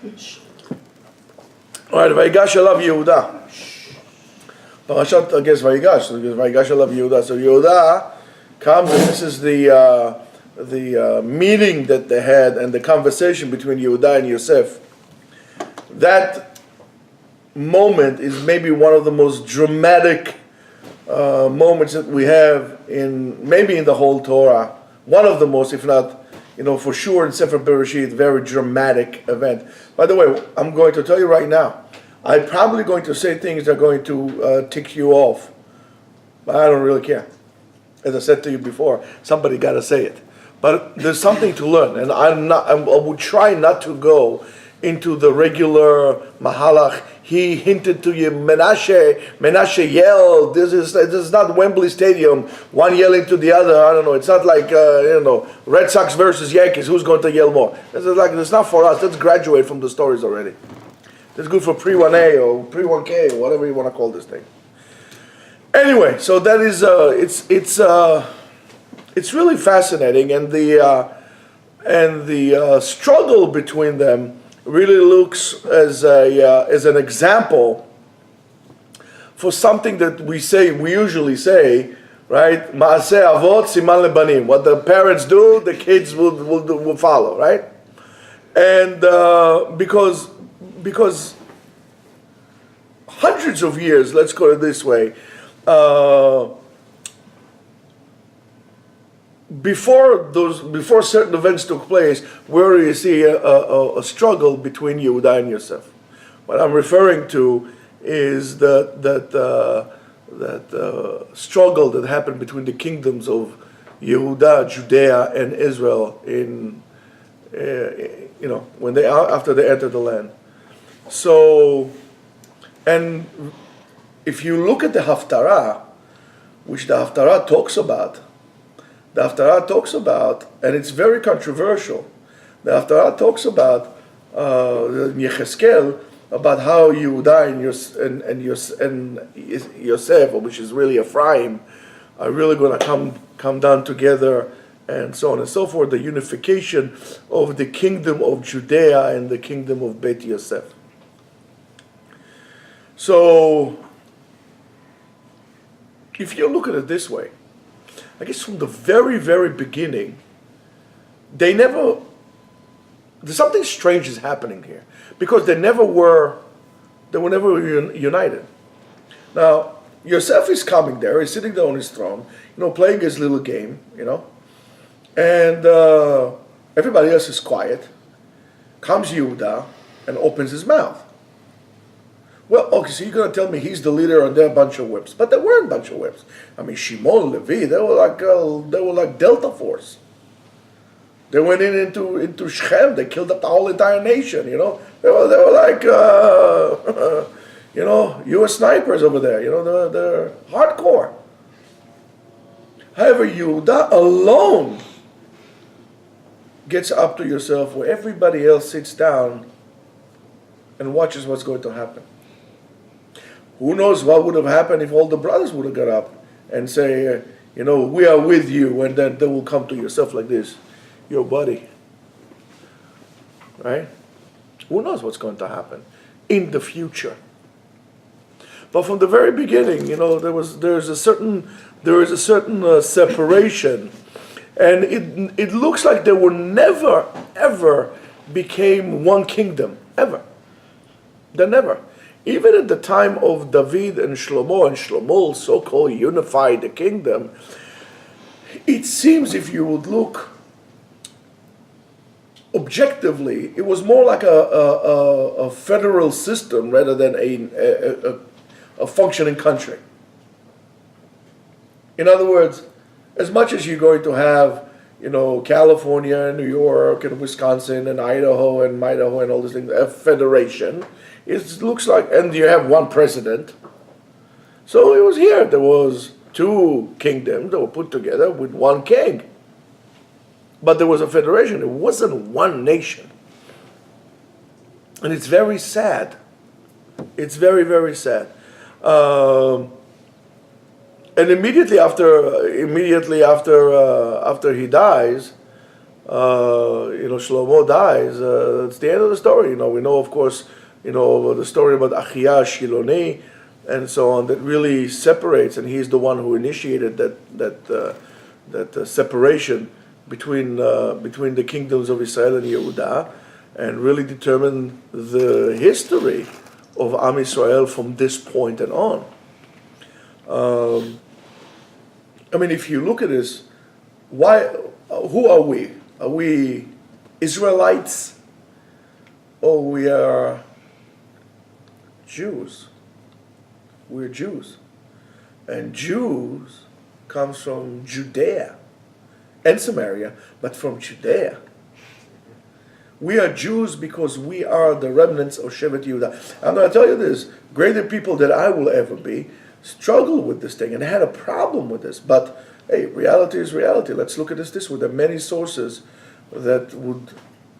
All right, Vayigash alav Yehuda. Parshat, I guess Vayigash. Because Vayigash alav Yehuda. So Yehuda comes, and this is the meeting that they had and the conversation between Yehuda and Yosef. That moment is maybe one of the most dramatic moments that we have in the whole Torah. One of the most, if not, for sure in Sefer Bereshit, very dramatic event. By the way, I'm going to tell you right now, I'm probably going to say things that are going to tick you off, but I don't really care. As I said to you before, somebody got to say it. But there's something to learn, and I would try not to go into the regular mahalach. He hinted to you, Menashe yelled. This is not Wembley Stadium, one yelling to the other. I don't know. It's not like Red Sox versus Yankees. Who's going to yell more? It's not for us. Let's graduate from the stories already. It's good for pre-1A or pre-1K or whatever you want to call this thing. Anyway, so that is it's really fascinating, and the struggle between them really looks as an example for something that we usually say, right? Maaseh avot siman lebanim. What the parents do, the kids will follow, right? And because hundreds of years, let's call it this way, before certain events took place, where you see a struggle between Yehuda and Yosef. What I'm referring to is that struggle that happened between the kingdoms of Yehuda, Judea, and Israel after they entered the land. So, and if you look at the Haftarah, which the Haftarah talks about, and it's very controversial. The Haftarah talks about Yecheskel, about how Yehuda and Yosef, which is really Ephraim, are really going to come down together, and so on and so forth. The unification of the kingdom of Judea and the kingdom of Beit Yosef. So, if you look at it this way, I guess from the very, very beginning, there's something strange is happening here, because they were never united. Now, Yosef is coming there, he's sitting there on his throne, playing his little game, and everybody else is quiet. Comes Yehuda and opens his mouth. Well, okay, so you're going to tell me he's the leader and they're a bunch of whips. But they weren't a bunch of whips. I mean, Shimon, Levi, they were like Delta Force. They went into Shechem, they killed up the whole entire nation, They were like, U.S. snipers over there, they're hardcore. However, Yehuda alone gets up to Yosef where everybody else sits down and watches what's going to happen. Who knows what would have happened if all the brothers would have got up and say, we are with you, and then they will come to Yosef like this, your buddy. Right? Who knows what's going to happen in the future? But from the very beginning, there is a certain separation, and it looks like they were never ever became one kingdom ever. They never. Even at the time of David and Shlomo so-called unified the kingdom, it seems, if you would look objectively, it was more like a federal system rather than a functioning country. In other words, as much as you're going to have, California and New York and Wisconsin and Idaho and all these things, a federation, it looks like, and you have one president. So it was here. There was two kingdoms that were put together with one king. But there was a federation. It wasn't one nation. And it's very sad. It's very, very sad. And immediately after he dies, Shlomo dies, it's the end of the story. We know, of course, the story about Achia Shiloni and so on, that really separates, and he's the one who initiated that separation between the kingdoms of Israel and Yehuda, and really determined the history of Am Yisrael from this point and on. If you look at this, who are we? Are we Israelites, or we are Jews? We're Jews. And Jews comes from Judea and Samaria, but from Judea. We are Jews because we are the remnants of Shevet Yehuda. I'm going to tell you this, greater people than I will ever be struggle with this thing and had a problem with this. But hey, reality is reality. Let's look at this way. There are many sources that would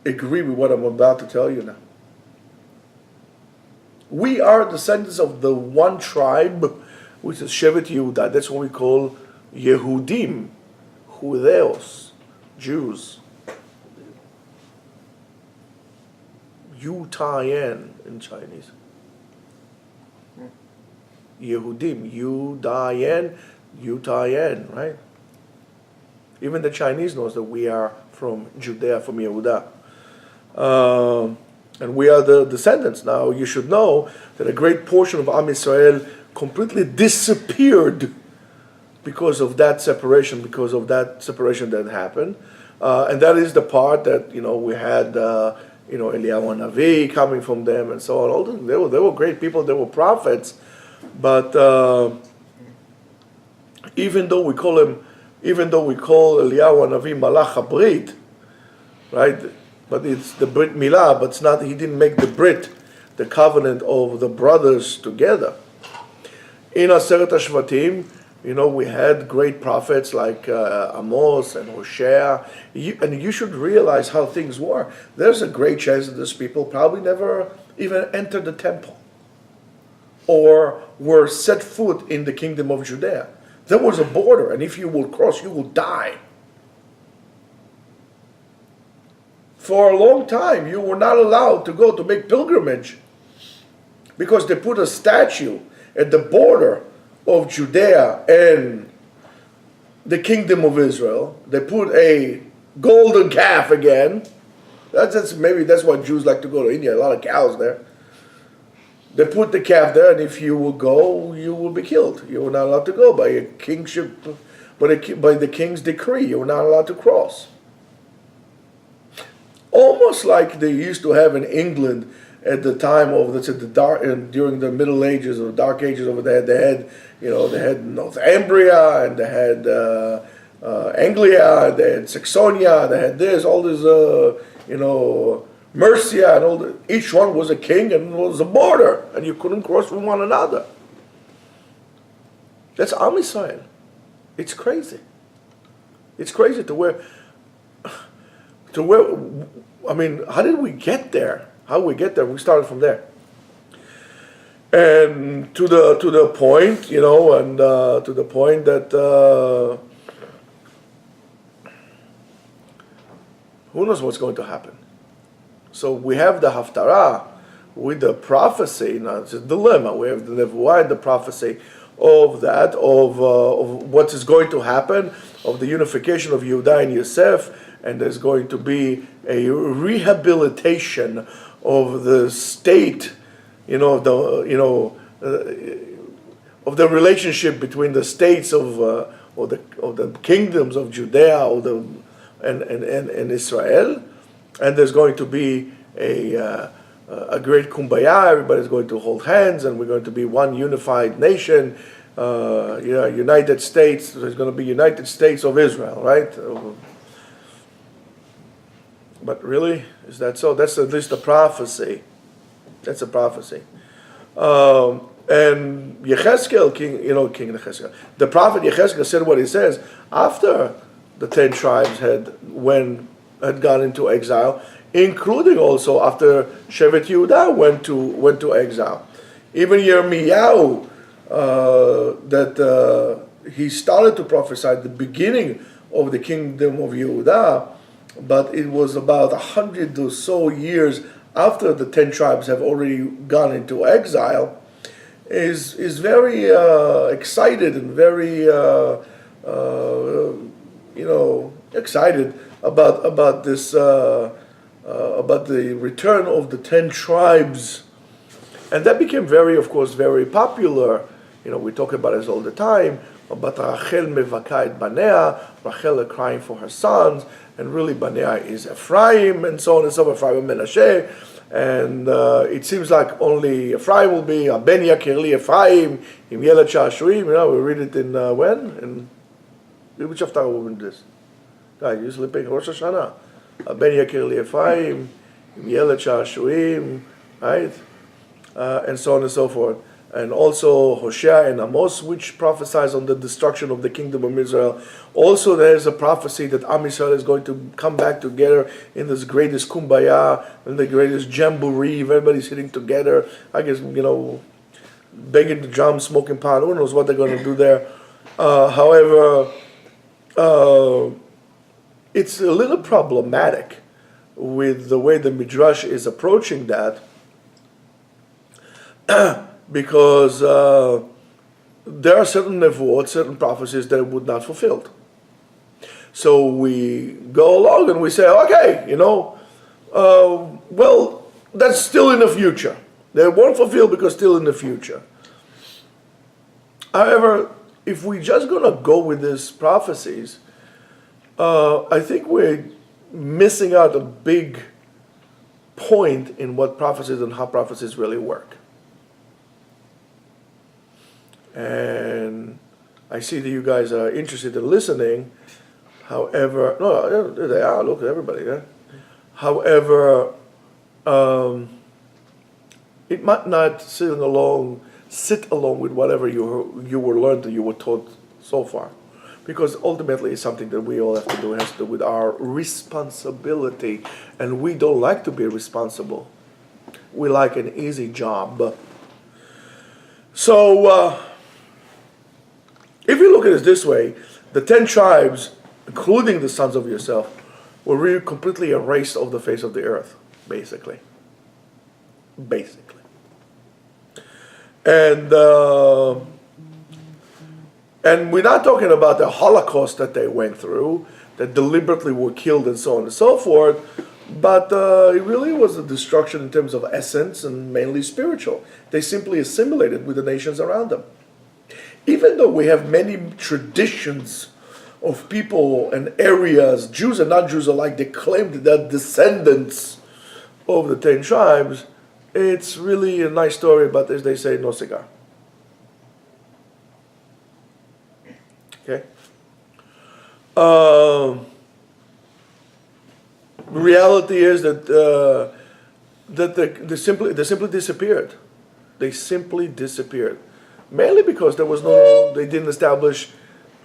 agree with what I'm about to tell you now. We are descendants of the one tribe, which is Shevet Yehuda. That's what we call Yehudim, Judeos, Jews. Yutayen in Chinese. Yehudim, Yutayen, right? Even the Chinese knows that we are from Judea, from Yehuda. And we are the descendants. Now, you should know that a great portion of Am Yisrael completely disappeared because of that separation that happened. And that is the part that, we had, Eliyahu Navi coming from them and so on. They were great people, they were prophets. But even though we call Eliyahu Navi Malach HaBrit, right? But it's the Brit Milah, but it's not. He didn't make the Brit, the covenant of the brothers together. In Aseret HaShvatim, we had great prophets like Amos and Hosea. And you should realize how things were. There's a great chance that these people probably never even entered the temple or were set foot in the kingdom of Judea. There was a border, and if you will cross, you will die. For a long time, you were not allowed to go to make pilgrimage because they put a statue at the border of Judea and the kingdom of Israel. They put a golden calf again. Maybe that's why Jews like to go to India. A lot of cows there. They put the calf there, and if you will go, you will be killed. You were not allowed to go by a kingship, by the king's decree. You were not allowed to cross. Almost like they used to have in England at the time of during the Middle Ages or Dark Ages over there. They had Northumbria, and they had Anglia, and they had Saxonia, they had all this, Mercia, and each one was a king and was a border, and you couldn't cross from one another. That's Am Yisrael. It's crazy. It's crazy to where. How did we get there? How did we get there? We started from there. And to the point, to the point that who knows what's going to happen. So we have the Haftarah with the prophecy. Now it's a dilemma. We have the Nevuah, the prophecy of that, of what is going to happen, of the unification of Yehuda and Yosef, and there's going to be a rehabilitation of the state, of the relationship between the states of the kingdoms of Judea and Israel, and there's going to be a great kumbaya. Everybody's going to hold hands, and we're going to be one unified nation. United States. There's going to be United States of Israel, right? But really, is that so? That's at least a prophecy. That's a prophecy. And Yechezkel, King Yechezkel, the prophet Yechezkel said what he says after the 10 tribes had gone into exile, including also after Shevet Yehuda went to exile. Even Yirmiyahu, that he started to prophesy at the beginning of the kingdom of Yehuda, but it was about 100 or so years after the 10 tribes have already gone into exile, is very excited and very excited about this about the return of the 10 tribes, and that became of course, very popular. We talk about it all the time. But Rachel mevaka et banea, Rachel is crying for her sons, and really banea is Ephraim, and so on and so forth, Ephraim and Menashe. And it seems like only Ephraim will be Ben Yakir li Ephraim im Yeled Sha'ashuim. We read it in when? In which haftarah we read this? Guys, you're sleeping Rosh Hashanah. Ben Yakir li Ephraim im Yeled Sha'ashuim, right? And so on and so forth. And also Hosea and Amos, which prophesies on the destruction of the kingdom of Israel. Also, there's a prophecy that Am Yisrael is going to come back together in this greatest kumbaya, in the greatest jamboree. Everybody's sitting together. I guess, banging the drum, smoking pot. Who knows what they're going to do there. However, it's a little problematic with the way the Midrash is approaching that. Because there are certain nevuot, certain prophecies that would not fulfilled. So we go along and we say, okay, well, that's still in the future. They won't fulfill because still in the future. However, if we're just going to go with these prophecies, I think we're missing out a big point in what prophecies and how prophecies really work. And I see that you guys are interested in listening. However, no, they are. Look at everybody there. However, it might not sit along with whatever you were learned, you were taught so far, because ultimately it's something that we all have to do. It has to do with our responsibility, and we don't like to be responsible. We like an easy job. So. If you look at it this way, the 10 tribes, including the sons of yourself, were really completely erased off the face of the earth, basically. And we're not talking about the Holocaust that they went through, that deliberately were killed and so on and so forth, but it really was a destruction in terms of essence and mainly spiritual. They simply assimilated with the nations around them. Even though we have many traditions of people and areas, Jews and non-Jews alike, they claim that they're descendants of the 10 tribes, it's really a nice story, but as they say, no cigar. Okay? Reality is that they simply disappeared. They simply disappeared. Mainly because they didn't establish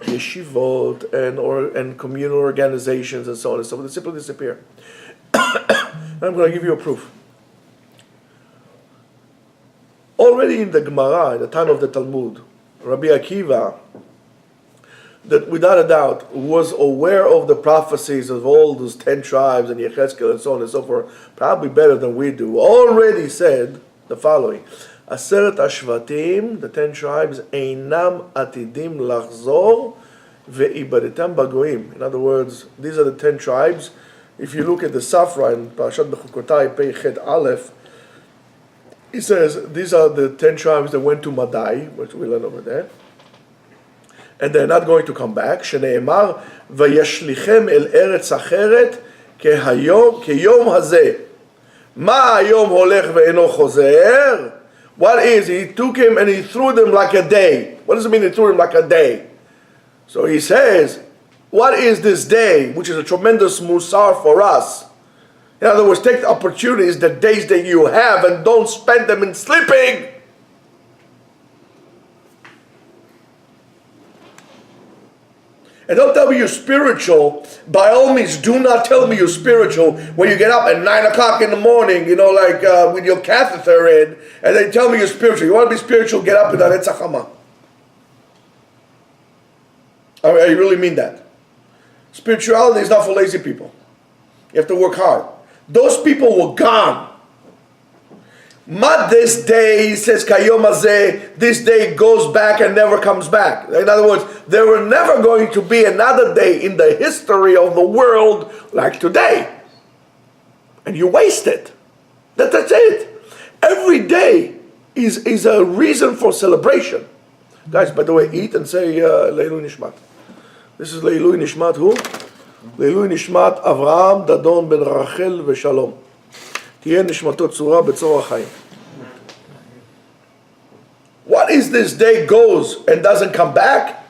yeshivot and communal organizations and so on and so forth. They simply disappeared. I'm going to give you a proof. Already in the Gemara, in the time of the Talmud, Rabbi Akiva, that without a doubt was aware of the prophecies of all those 10 tribes and Yechezkel and so on and so forth, probably better than we do, already said the following. Aseret Ashvatim, the 10 tribes, Einam Atidim Lachzor Ve'ibaditam Bagoim. In other words, these are the 10 tribes. If you look at the Safra in Parshat Bechukotai, Peichet Aleph, he says these are the 10 tribes that went to Madai, which we learn over there, and they're not going to come back. Shene'emar Vayashlichem El Eretz Acheret Keyom Hazeh. Ma Hayom Holech Ve'eno Chozer. What is? He took him and he threw them like a day. What does it mean he threw him like a day? So he says, what is this day, which is a tremendous musar for us? In other words, take the opportunities, the days that you have, and don't spend them in sleeping. And don't tell me you're spiritual. By all means, do not tell me you're spiritual when you get up at 9 o'clock in the morning, with your catheter in, and they tell me you're spiritual. You want to be spiritual, get up in that Etzachama. I really mean that. Spirituality is not for lazy people. You have to work hard. Those people were gone. Not this day, he says, Kayom hazeh, this day goes back and never comes back. In other words, there were never going to be another day in the history of the world like today. And you waste it. That's it. Every day is a reason for celebration. Guys, by the way, eat and say Leilui Nishmat. This is Leilui Nishmat who? Leilui Nishmat Avraham Dadon ben Rachel v'Shalom. תהיה נשמתו צורה בצור החיים. What is this day goes and doesn't come back?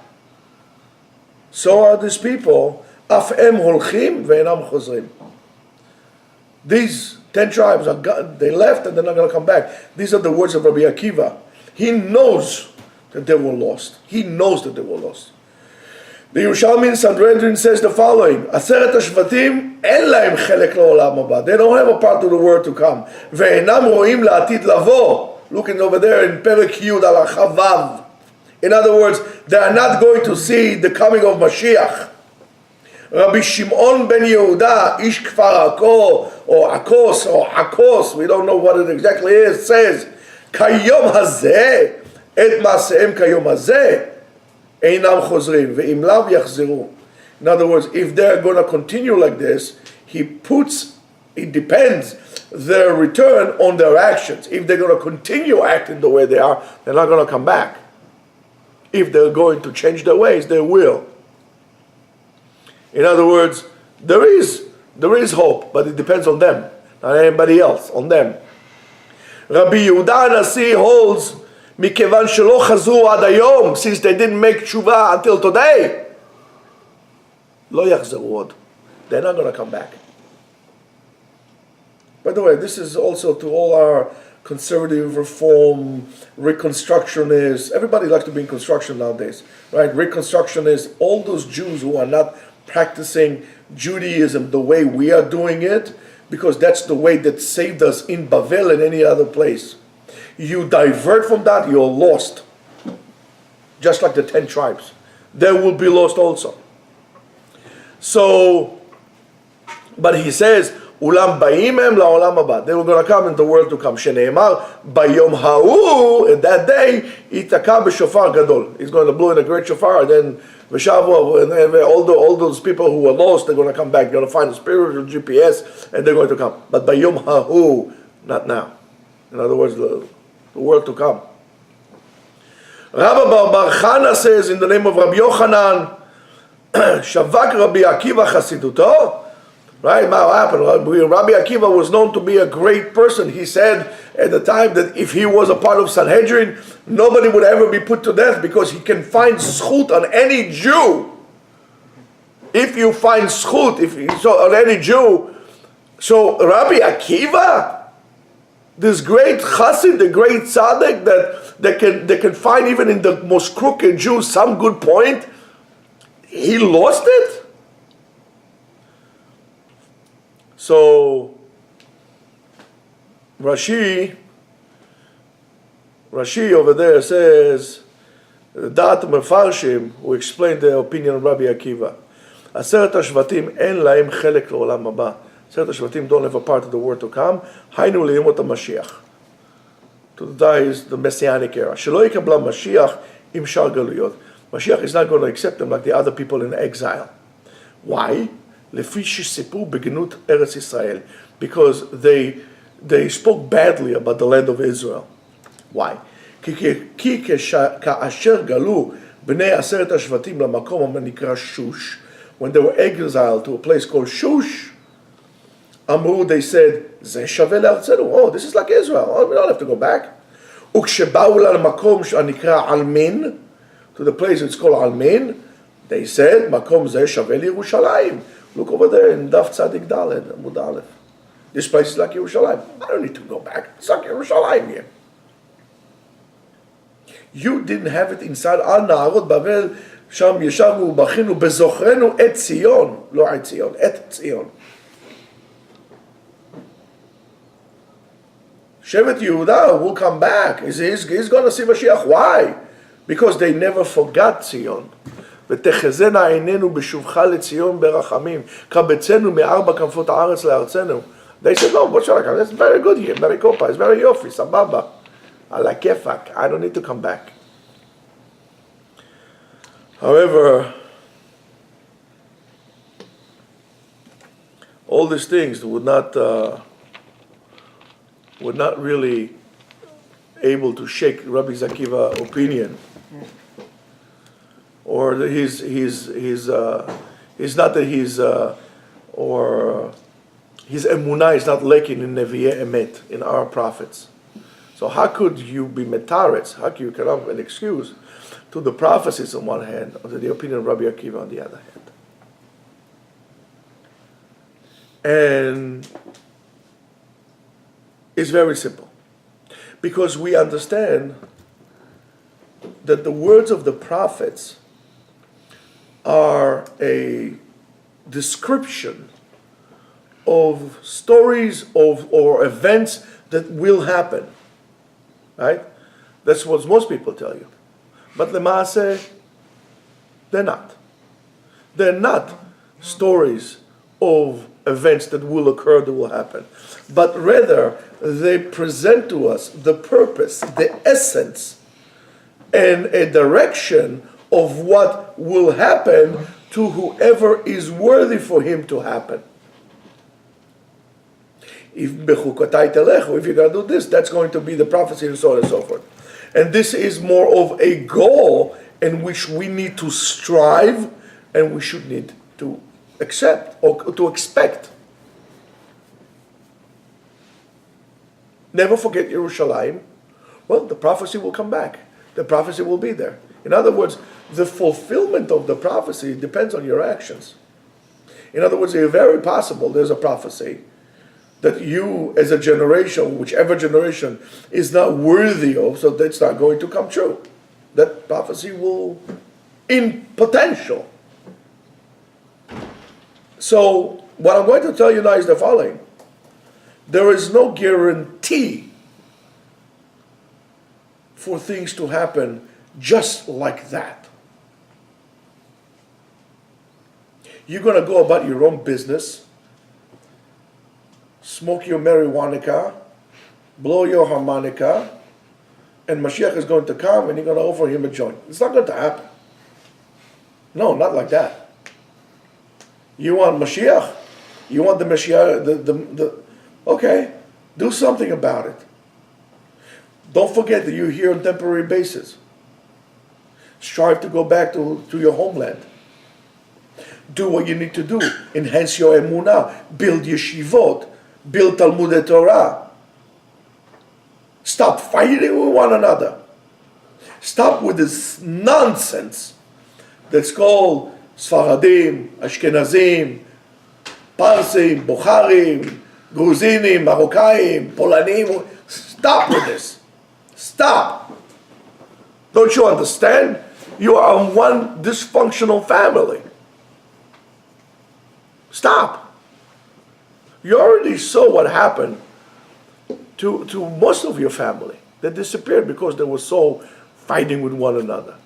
So are these people. אף הם הולכים ואינם חוזרים. These 10 tribes, they left and they're not going to come back. These are the words of Rabbi Akiva. He knows that they were lost. He knows that they were lost. The Yerushalmi Sanhedrin says the following: Aseret HaShvatim en lahem chelek la'olam haba. They don't have a part of the world to come. Ve'enam ro'im la'atid lavo. Looking over there in Perek Yud al Chavav. In other words, they are not going to see the coming of Mashiach. Rabbi Shimon ben Yehuda, Ish Kfar Akko, or Akos, we don't know what it exactly is, says, Kayom hazeh, et masehem kayom hazeh, einam chozrim, ve'im lav yachzeru. In other words, if they're going to continue like this, it depends their return on their actions. If they're going to continue acting the way they are, they're not going to come back. If they're going to change their ways, they will. In other words, there is hope, but it depends on them, not anybody else, on them. Rabbi Yehuda Hanasi holds, Mikevan shelo chazu ad hayom, since they didn't make tshuva until today, lo yachzeru od. They're not going to come back. By the way, this is also to all our conservative, reform, reconstructionists. Everybody likes to be in construction nowadays, right? Reconstructionists, all those Jews who are not practicing Judaism the way we are doing it, because that's the way that saved us in Bavel and any other place. You divert from that, you're lost. Just like the 10 tribes. They will be lost also. So, but he says, Ulam ba'imem la'olam haba. They were going to come in the world to come. Shene'emar bayom ha'u, in that day, itaka b'shofar gadol. He's going to blow in a great shofar, and then v'shavu, and then all those people who were lost, they're going to come back. They're going to find a spiritual GPS, and they're going to come. But bayom ha'u, not now. In other words, the world to come. Rabbi Bar Chana says, in the name of Rabbi Yochanan, Shavak Rabbi Akiva Chasiduto. Right? What happened? Rabbi Akiva was known to be a great person. He said at the time that if he was a part of Sanhedrin, nobody would ever be put to death because he can find zchut on any Jew. If you find zchut, on any Jew, so Rabbi Akiva, this great chassid, the great tzaddik that they can find even in the most crooked Jew some good point, he lost it. So Rashi over there says, Dat Mefarshim, who explained the opinion of Rabbi Akiva, Aseret HaShvatim en lahem chelek la'olam haba. Aseret HaShvatim don't have a part of the world to come. Hainu liyemot HaMashiach. To die is the Messianic era. Shelo yikabla Mashiach im shar galuyot. Mashiach is not going to accept them like the other people in exile. Why? Lefi shesipu begenut Eretz Yisrael, because they spoke badly about the land of Israel. Why? Ki ka'asher galu bnei aseret hashvatim lamakom hanikra Shush, when they were exiled to a place called Shush, Amru, they said, Ze shaveh le'artzenu. Oh, this is like Israel. Oh, we don't have to go back. Uksheba'u lamakom hanikra Almin, to the place it's called Almin, they said, Makom ze shaveh Yerushalayim. Look over there in Daf Tzadik Daled, Amud Aleph. This place is like Yerushalayim. I don't need to go back. It's like Yerushalayim here. You didn't have it inside Al Na'arot Bavel, Sham Yeshavnu Bachinu Bezochrenu Etzion. Lo Etzion, Etzion. Shevet Yehuda will come back. He's going to see Mashiach. Why? Because they never forgot Zion. ותחזינה עינינו בשובך לציון ברחמים, קבצנו מארבע כנפות הארץ לארצנו. They said, no, what should I come? It's very good here, Maricopa, it's very yofi, sababa. Ala kefak, I don't need to come back. However, all these things would not really able to shake Rabbi Zakiva's opinion, or his not that his emunah is not lacking in Nevi'eh Emet, in our prophets. So how could you be metaretz? How can you come up with an excuse to the prophecies on one hand, or to the opinion of Rabbi Akiva on the other hand? And it's very simple. Because we understand that the words of the prophets are a description of stories or events that will happen. Right? That's what most people tell you. But Lemaaseh, they're not. They're not stories of events that will occur, that will happen. But rather, they present to us the purpose, the essence, and a direction of what will happen to whoever is worthy for him to happen. If bechukotai telechu, if you're going to do this, that's going to be the prophecy, and so on and so forth. And this is more of a goal in which we need to strive, and we should need to accept or to expect. Never forget Yerushalayim. Well, the prophecy will come back. The prophecy will be there. In other words, the fulfillment of the prophecy depends on your actions. In other words, it's very possible there's a prophecy that you as a generation, whichever generation, is not worthy of, so that's not going to come true. That prophecy will, in potential. So, what I'm going to tell you now is the following. There is no guarantee for things to happen just like that. You're going to go about your own business, smoke your marijuana, blow your harmonica, and Mashiach is going to come and you're going to offer him a joint. It's not going to happen. No, not like that. You want Mashiach? You want the Mashiach? Okay, do something about it. Don't forget that you're here on a temporary basis. Strive to go back to your homeland. Do what you need to do. Enhance your emunah. Build yeshivot. Build Talmudei Torah. Stop fighting with one another. Stop with this nonsense that's called Sfaradim, Ashkenazim, Parsim, Bukharim, Gruzinim, Marokkaim, Polanim. Stop with this. Stop. Don't you understand? You are one dysfunctional family. Stop. You already saw what happened to most of your family. They disappeared because they were so fighting with one another.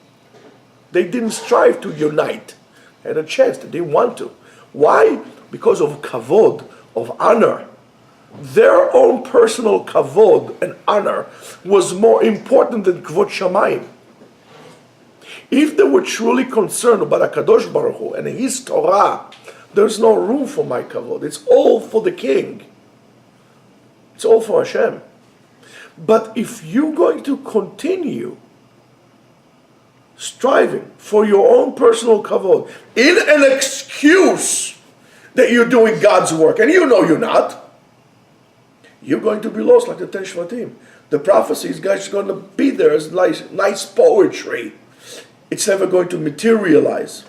They didn't strive to unite. They had a chance. They didn't want to. Why? Because of kavod, of honor. Their own personal kavod and honor was more important than kavod shamayim. If they were truly concerned about HaKadosh Baruch Hu and His Torah, there's no room for my kavod. It's all for the king. It's all for Hashem. But if you're going to continue striving for your own personal kavod in an excuse that you're doing God's work, and you know you're not, you're going to be lost like the Ten Shvatim. The prophecy is going to be there as nice poetry. It's never going to materialize.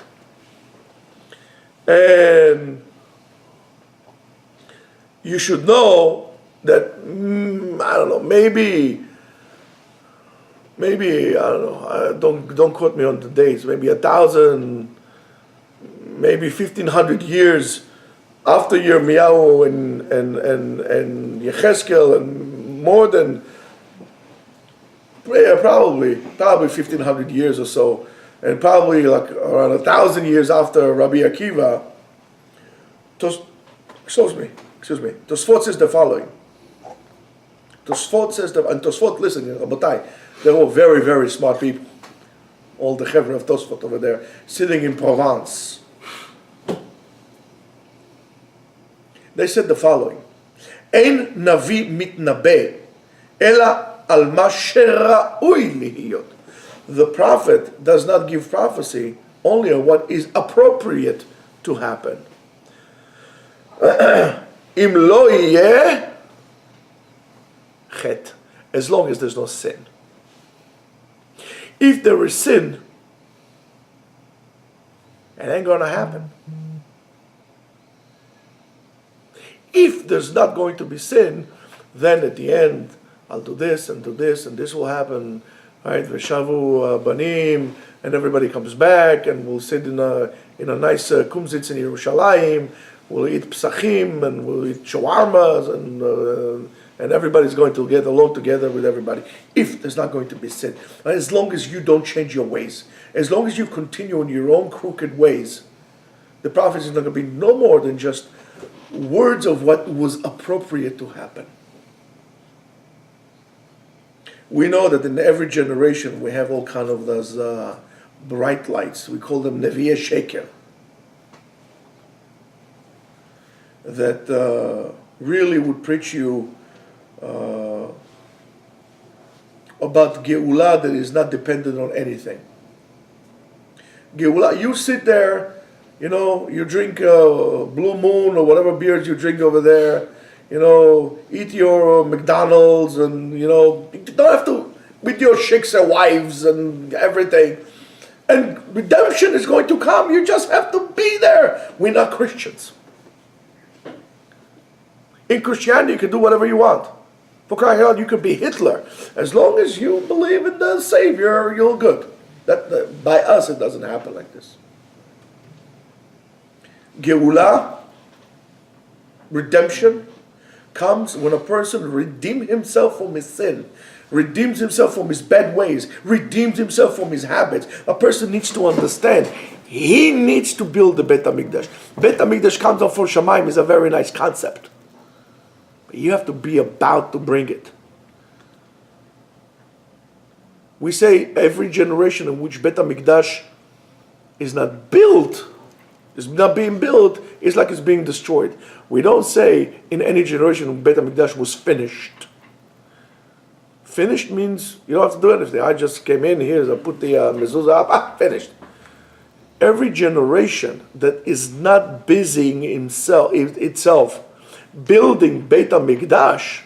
And you should know that, I don't know, maybe, I don't know, don't quote me on the dates, maybe 1,000, maybe 1,500 years after Yirmiyahu and Yechezkel, and more than, probably 1,500 years or so and probably like around 1,000 years after Rabbi Akiva, Tosfot says the following. Tosfot says, and Tosfot, listen, Rabotai, they're all very, very smart people. All the chevra of Tosfot over there, sitting in Provence. They said the following: Ein navi mitnabe, ela al ma shera'ui lihiyot. The prophet does not give prophecy only on what is appropriate to happen. Im lo yeh chet, as long as there's no sin. If there is sin, it ain't going to happen. If there's not going to be sin, then at the end, I'll do this and this will happen, right? V'shavu banim, and everybody comes back, and we'll sit in a nice kumzitz in Yerushalayim. We'll eat psachim, and we'll eat shawarmas, and everybody's going to get along together with everybody. If there's not going to be sin, as long as you don't change your ways, as long as you continue in your own crooked ways, the prophecy is not going to be no more than just words of what was appropriate to happen. We know that in every generation we have all kind of those bright lights. We call them Nevi'eh Sheker. That really would preach you about Geulah that is not dependent on anything. Geulah, you sit there, you drink Blue Moon or whatever beers you drink over there, eat your McDonald's, and you don't have to, with your shiksa wives and everything. And redemption is going to come. You just have to be there. We're not Christians. In Christianity, you can do whatever you want. For crying out, you can be Hitler. As long as you believe in the Savior, you're good. That by us, it doesn't happen like this. Geulah, redemption, comes when a person redeems himself from his sin, redeems himself from his bad ways, redeems himself from his habits. A person needs to understand he needs to build the Beit HaMikdash. Beit HaMikdash comes down from Shamayim is a very nice concept. But you have to be about to bring it. We say every generation in which Beit HaMikdash is not built, is not being built, is like it's being destroyed. We don't say in any generation when Beit HaMikdash was finished. Finished means you don't have to do anything. I just came in here, I put the mezuzah up, finished. Every generation that is not busying itself building Beit HaMikdash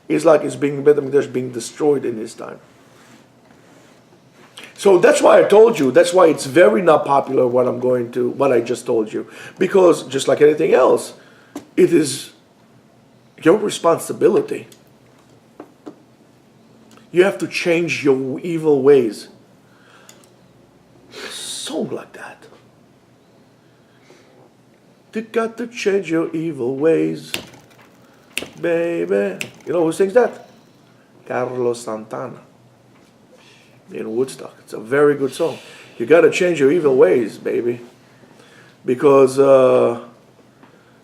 is like it's being Beit HaMikdash being destroyed in his time. So that's why I told you, that's why it's very not popular what I just told you. Because just like anything else, it is your responsibility. You have to change your evil ways. A song like that. You got to change your evil ways, baby. You know who sings that? Carlos Santana. In Woodstock. It's a very good song. You got to change your evil ways, baby. Because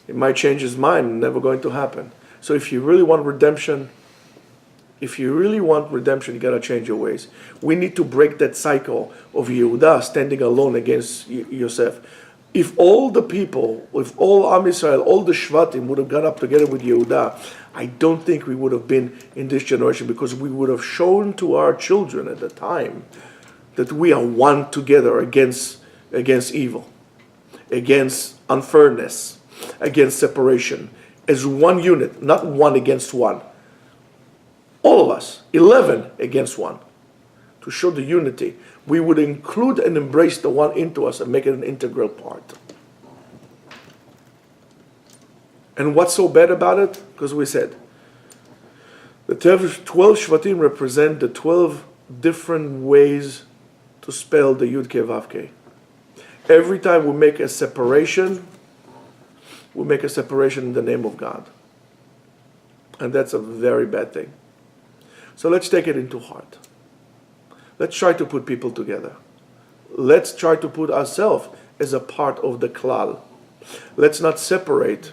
it might change his mind, never going to happen. So if you really want redemption, you got to change your ways. We need to break that cycle of Yehuda standing alone against Yosef. If all the people, if all Am Yisrael, all the Shvatim would have gone up together with Yehuda, I don't think we would have been in this generation, because we would have shown to our children at the time that we are one together against evil, against unfairness, against separation, as one unit, not one against one. All of us, 11 against one. To show the unity, we would include and embrace the one into us and make it an integral part. And what's so bad about it? Because we said, the 12 Shvatim represent the 12 different ways to spell the Yud Kei Vav Kei. Every time we make a separation in the name of God. And that's a very bad thing. So let's take it into heart. Let's try to put people together. let's try to put ourselves as a part of the klal. Let's not separate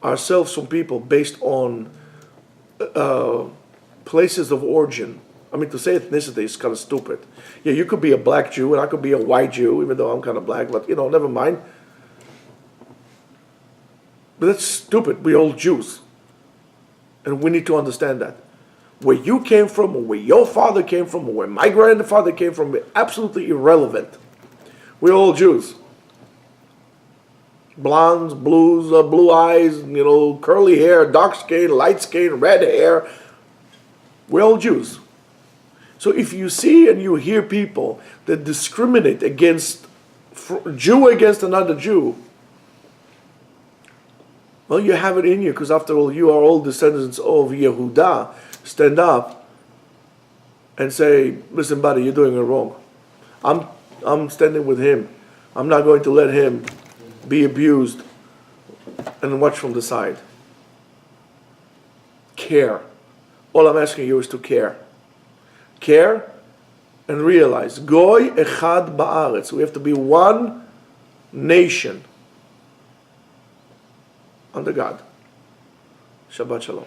ourselves from people based on places of origin. I mean, to say ethnicity is kind of stupid. Yeah, you could be a black Jew and I could be a white Jew, even though I'm kind of black, but never mind. But that's stupid. We're all Jews. And we need to understand that. Where you came from, or where your father came from, or where my grandfather came from, is absolutely irrelevant. We're all Jews. Blondes, blues, blue eyes, curly hair, dark skin, light skin, red hair. We're all Jews. So if you see and you hear people that discriminate against Jew against another Jew, well, you have it in you, because after all, you are all descendants of Yehuda. Stand up and say, listen, buddy, you're doing it wrong. I'm standing with him. I'm not going to let him be abused and watch from the side. Care. All I'm asking you is to care. Care and realize, Goy echad ba'aretz. We have to be one nation under God. Shabbat shalom.